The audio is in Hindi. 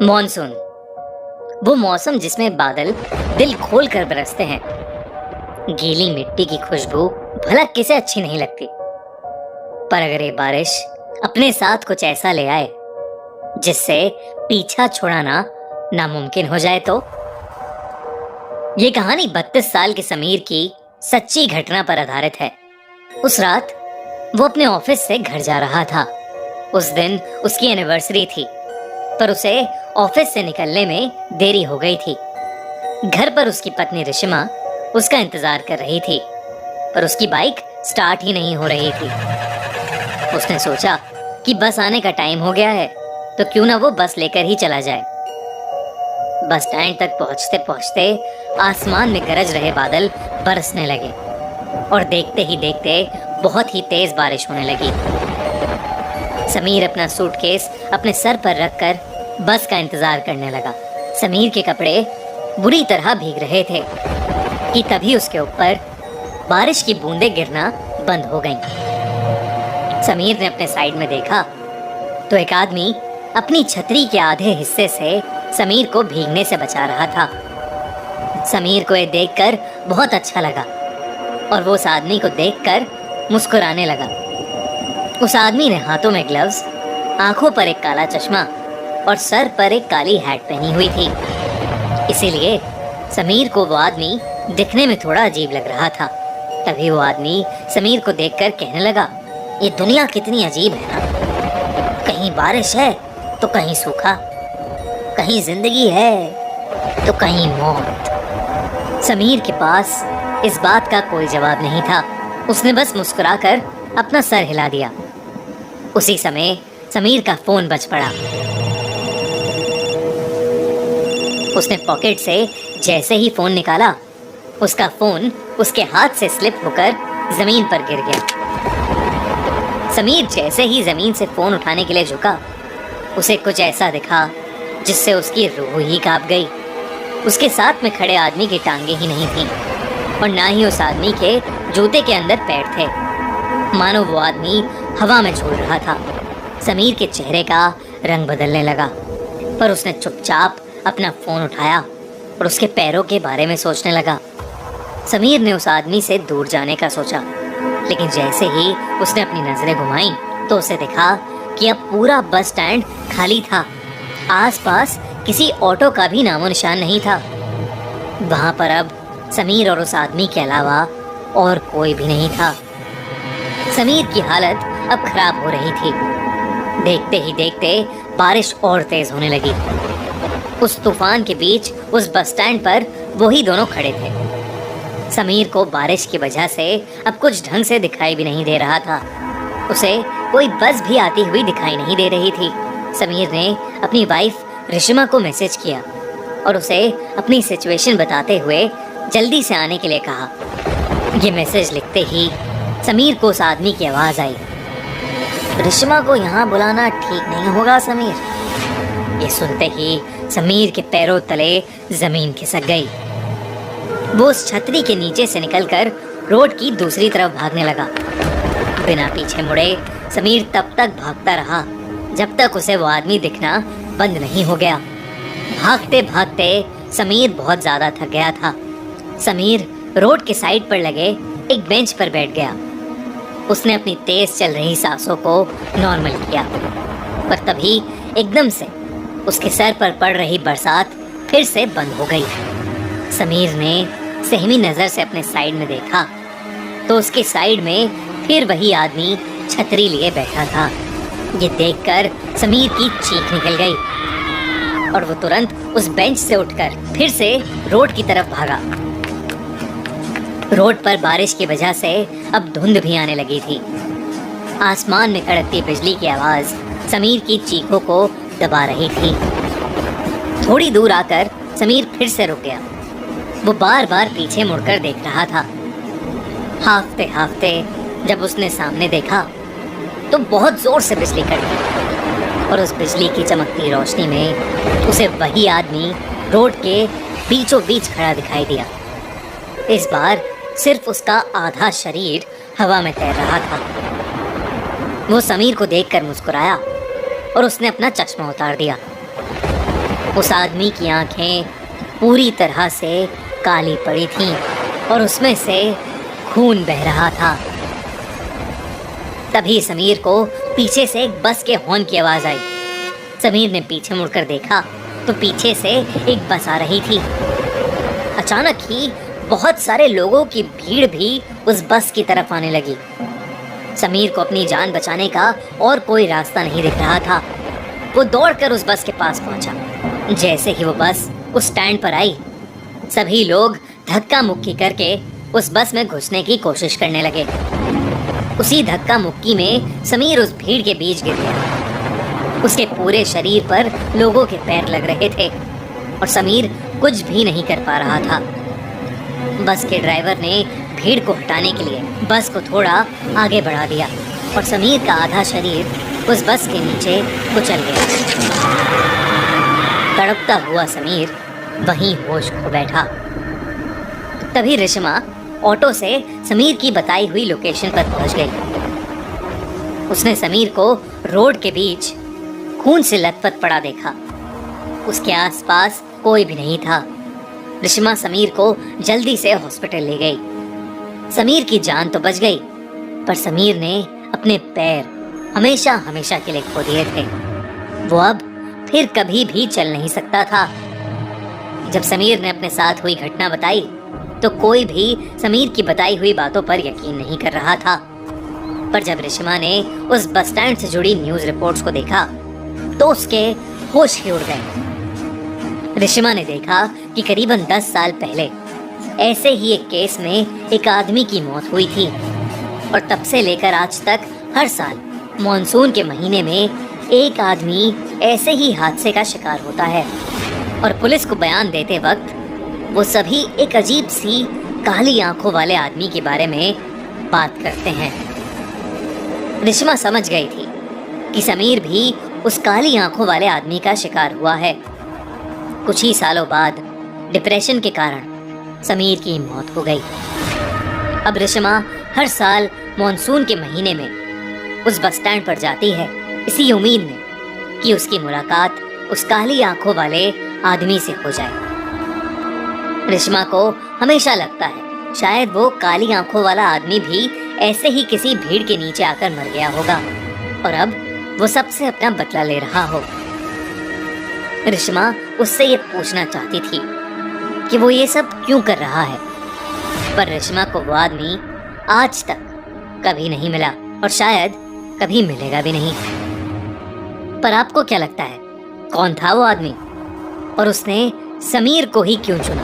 मॉनसून, वो मौसम जिसमें बादल दिल खोल कर बरसते हैं। गीली मिट्टी की खुशबू भला किसे अच्छी नहीं लगती, पर अगर ये बारिश अपने साथ कुछ ऐसा ले आए जिससे पीछा छुड़ाना नामुमकिन हो जाए तो। ये कहानी 32 साल के समीर की सच्ची घटना पर आधारित है। उस रात वो अपने ऑफिस से घर जा रहा था। उस दिन उसकी एनिवर्सरी थी, पर उसे ऑफिस से निकलने में देरी हो गई थी। घर पर उसकी पत्नी रिशिमा उसका इंतजार कर रही थी, पर उसकी बाइक स्टार्ट ही नहीं हो रही थी। उसने सोचा कि बस आने का टाइम हो गया है, तो क्यों ना वो बस लेकर ही चला जाए। बस स्टैंड तक पहुंचते पहुंचते आसमान में गरज रहे बादल बरसने लगे और देखते ही देखते बहुत ही तेज बारिश होने लगी। समीर अपना सूटकेस अपने सर पर रखकर बस का इंतजार करने लगा। समीर के कपड़े बुरी तरह भीग रहे थे कि तभी उसके ऊपर बारिश की बूंदें गिरना बंद हो गईं। समीर ने अपने साइड में देखा तो एक आदमी अपनी छतरी के आधे हिस्से से समीर को भीगने से बचा रहा था। समीर को ये देखकर बहुत अच्छा लगा और वो उस आदमी को देखकर मुस्कुराने लगा। उस आदमी ने हाथों में ग्लव्स, आंखों पर एक काला चश्मा और सर पर एक काली हैट पहनी हुई थी। इसीलिए समीर को वो आदमी दिखने में थोड़ा अजीब लग रहा था। तभी वो आदमी समीर को देखकर कहने लगा, ये दुनिया कितनी अजीब है ना। कहीं बारिश है तो कहीं सूखा, कहीं जिंदगी है तो कहीं मौत। समीर के पास इस बात का कोई जवाब नहीं था। उसने बस मुस्कुराकर अपना सर हिला दिया। उसी समय समीर का फोन बज पड़ा। उसने पॉकेट से जैसे ही फोन निकाला, उसका फोन उसके हाथ से स्लिप होकर जमीन पर गिर गया। समीर जैसे ही जमीन से फोन उठाने के लिए झुका, उसे कुछ ऐसा दिखा जिससे उसकी रूह ही कांप गई। उसके साथ में खड़े आदमी की टांगे ही नहीं थीं और ना ही उस आदमी के जूते के अंदर पैर थे। मानो वो आदमी हवा में झूल रहा था। समीर के चेहरे का रंग बदलने लगा, पर उसने चुपचाप अपना फोन उठाया और उसके पैरों के बारे में सोचने लगा। समीर ने उस आदमी से दूर जाने का सोचा, लेकिन जैसे ही उसने अपनी नजरें घुमाई तो उसे दिखा कि अब पूरा बस स्टैंड खाली था। आसपास किसी ऑटो का भी नामो निशान नहीं था। वहां पर अब समीर और उस आदमी के अलावा और कोई भी नहीं था। समीर की हालत अब खराब हो रही थी। देखते ही देखते बारिश और तेज होने लगी। उस तूफान के बीच उस बस स्टैंड पर वही दोनों खड़े थे। समीर को बारिश की वजह से अब कुछ ढंग से दिखाई भी नहीं दे रहा था। उसे कोई बस भी आती हुई दिखाई नहीं दे रही थी। समीर ने अपनी वाइफ रिशिमा को मैसेज किया और उसे अपनी सिचुएशन बताते हुए जल्दी से आने के लिए कहा। ये मैसेज लिखते ही समीर को उस आदमी की आवाज़ आई, रिशिमा को यहाँ बुलाना ठीक नहीं होगा समीर। ये सुनते ही समीर के पैरों तले जमीन खिसक गई। वो उस छतरी के नीचे से निकलकर रोड की दूसरी तरफ भागने लगा। बिना पीछे मुड़े समीर तब तक भागता रहा जब तक उसे वो आदमी दिखना बंद नहीं हो गया। भागते भागते समीर बहुत ज्यादा थक गया था। समीर रोड के साइड पर लगे एक बेंच पर बैठ गया। उसने अपनी तेज चल रही सांसों को नॉर्मल किया, पर तभी एकदम से उसके सर पर पड़ रही बरसात फिर से बंद हो गई। समीर ने सहमी नजर से अपने साइड में देखा तो उसके साइड में फिर वही आदमी छतरी लिए बैठा था। ये देखकर समीर की चीख निकल गई और वो तुरंत उस बेंच से उठकर फिर से रोड की तरफ भागा। रोड पर बारिश की वजह से अब धुंध भी आने लगी थी। आसमान में कड़कती बिजली की आवाज समीर की चीखों को दबा रही थी। थोड़ी दूर आकर समीर फिर से रुक गया। वो बार बार पीछे मुड़कर देख रहा था। हाफते हाफते जब उसने सामने देखा तो बहुत जोर से बिजली कड़की और उस बिजली की चमकती रोशनी में उसे वही आदमी रोड के बीचों बीच खड़ा दिखाई दिया। इस बार सिर्फ उसका आधा शरीर हवा में तैर रहा था। वो समीर को देखकर मुस्कुराया और उसने अपना चश्मा उतार दिया। उस आदमी की आंखें पूरी तरह से काली पड़ी थीं और उसमें से खून बह रहा था। तभी समीर को पीछे से एक बस के हॉर्न की आवाज आई। समीर ने पीछे मुड़कर देखा तो पीछे से एक बस आ रही थी। अचानक ही बहुत सारे लोगों की भीड़ भी उस बस की तरफ आने लगी। समीर को अपनी जान बचाने का और कोई रास्ता नहीं दिख रहा था। वो दौड़कर उस बस के पास पहुंचा। जैसे ही वो बस उस स्टैंड पर आई, सभी लोग धक्का मुक्की करके उस बस में घुसने की कोशिश करने लगे। उसी धक्का मुक्की में समीर उस भीड़ के बीच गिर गया। उसके पूरे शरीर पर लोगों के पैर लग रहे थे और समीर कुछ भी नहीं कर पा रहा था। बस के ड्राइवर ने भीड़ को हटाने के लिए बस को थोड़ा आगे बढ़ा दिया और समीर का आधा शरीर उस बस के नीचे कुचल गया। तड़पता हुआ समीर वहीं होश खो बैठा। तभी रिश्मा ऑटो से समीर की बताई हुई लोकेशन पर पहुंच गई। उसने समीर को रोड के बीच खून से लथपथ पड़ा देखा। उसके आसपास कोई भी नहीं था। रिश्मा समीर को जल्दी से हॉस्पिटल ले गई। समीर की जान तो बच गई, पर समीर ने अपने पैर हमेशा हमेशा के लिए खो दिए थे। वो अब फिर कभी भी चल नहीं सकता था। जब समीर ने अपने साथ हुई घटना बताई तो कोई भी समीर की बताई हुई बातों पर यकीन नहीं कर रहा था। पर जब रिश्मा ने उस बस स्टैंड से जुड़ी न्यूज रिपोर्ट्स को देखा तो उसके होश ही उड़ गए। रिश्मा ने देखा कि करीबन 10 साल पहले ऐसे ही एक केस में एक आदमी की मौत हुई थी और तब से लेकर आज तक हर साल मॉनसून के महीने में एक आदमी ऐसे ही हादसे का शिकार होता है और पुलिस को बयान देते वक्त वो सभी एक अजीब सी काली आंखों वाले आदमी के बारे में बात करते हैं। रिश्मा समझ गई थी कि समीर भी उस काली आंखों वाले आदमी का शिकार हुआ है। कुछ ही सालों बाद डिप्रेशन के कारण समीर की मौत हो गई। अब रिश्मा हर साल मॉनसून के महीने में उस बस स्टैंड पर जाती है इसी उम्मीद में कि उसकी मुलाकात उस काली आंखों वाले आदमी से हो जाए। रिश्मा को हमेशा लगता है शायद वो काली आंखों वाला आदमी भी ऐसे ही किसी भीड़ के नीचे आकर मर गया होगा और अब वो सबसे अपना बदला ले रहा हो। रिश्मा उससे ये पूछना चाहती थी कि वो ये सब क्यों कर रहा है, पर रिश्मा को वो आदमी आज तक कभी नहीं मिला और शायद कभी मिलेगा भी नहीं। पर आपको क्या लगता है, कौन था वो आदमी और उसने समीर को ही क्यों चुना?